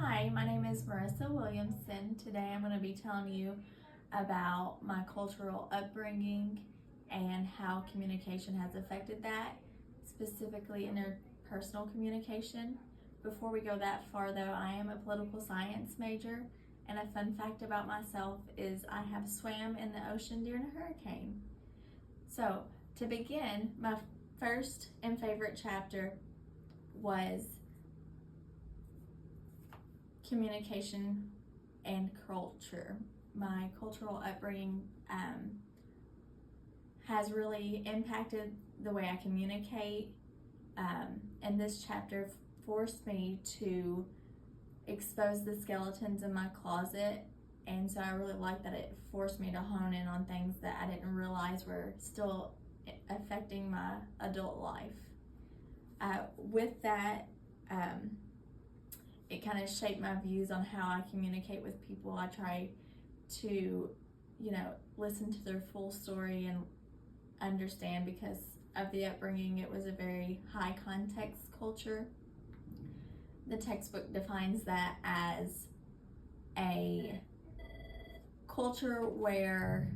Hi, my name is Marissa Williamson. Today I'm going to be telling you about my cultural upbringing and how communication has affected that, specifically interpersonal communication. Before we go that far though, I am a political science major, and a fun fact about myself is I have swam in the ocean during a hurricane. So to begin, my first and favorite chapter was communication and culture. My cultural upbringing has really impacted the way I communicate, and this chapter forced me to expose the skeletons in my closet, and so I really like that it forced me to hone in on things that I didn't realize were still affecting my adult life. With that, it kind of shaped my views on how I communicate with people. I try to, listen to their full story and understand, because of the upbringing, it was a very high context culture. The textbook defines that as a culture where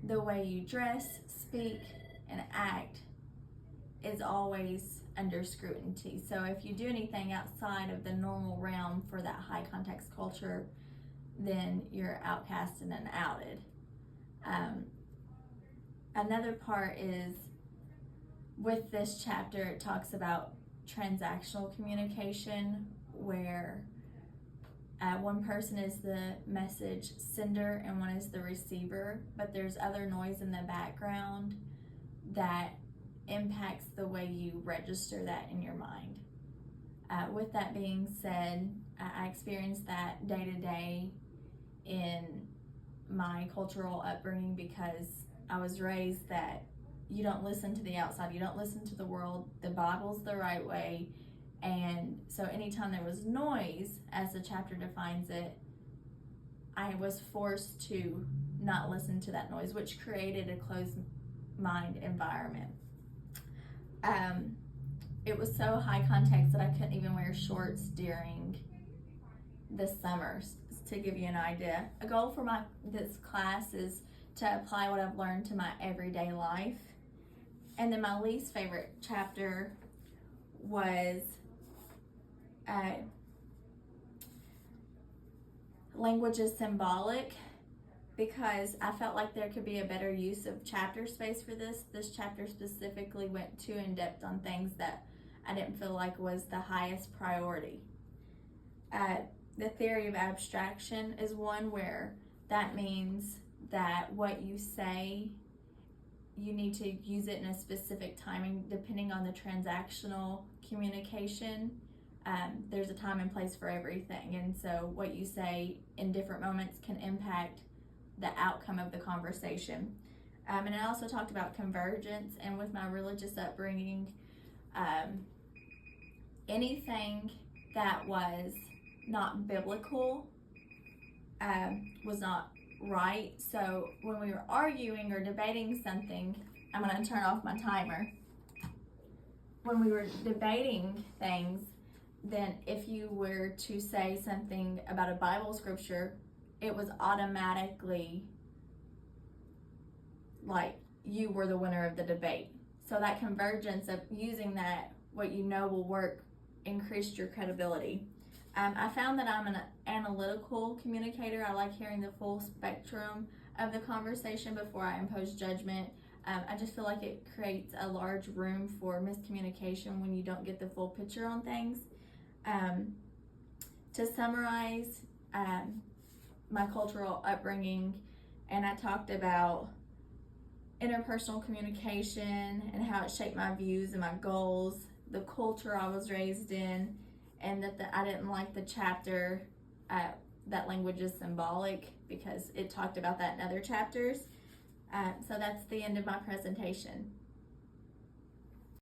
the way you dress, speak, and act is always under scrutiny. So if you do anything outside of the normal realm for that high context culture, then you're outcasted and outed. Another part is, with this chapter, it talks about transactional communication, where one person is the message sender and one is the receiver, but there's other noise in the background that impacts the way you register that in your mind. With that being said, I experience that day to day in my cultural upbringing, because I was raised that you don't listen to the outside, you don't listen to the world, the Bible's the right way. And so anytime there was noise, as the chapter defines it, I was forced to not listen to that noise, which created a closed mind environment. It was so high context that I couldn't even wear shorts during the summers, to give you an idea. A goal for this class is to apply what I've learned to my everyday life. And then my least favorite chapter was language is symbolic, because I felt like there could be a better use of chapter space for this. This chapter specifically went too in depth on things that I didn't feel like was the highest priority. The theory of abstraction is one where that means that what you say, you need to use it in a specific timing depending on the transactional communication. There's a time and place for everything, and so what you say in different moments can impact the outcome of the conversation. And I also talked about convergence, and with my religious upbringing, anything that was not biblical was not right. So when we were arguing or debating something, I'm going to turn off my timer. When we were debating things, then if you were to say something about a Bible scripture, it was automatically like you were the winner of the debate. So that convergence of using that, what you know will work, increased your credibility. I found that I'm an analytical communicator. I like hearing the full spectrum of the conversation before I impose judgment. I just feel like it creates a large room for miscommunication when you don't get the full picture on things. To summarize my cultural upbringing, and I talked about interpersonal communication and how it shaped my views and my goals, the culture I was raised in, and that I didn't like the chapter that language is symbolic, because it talked about that in other chapters. So that's the end of my presentation.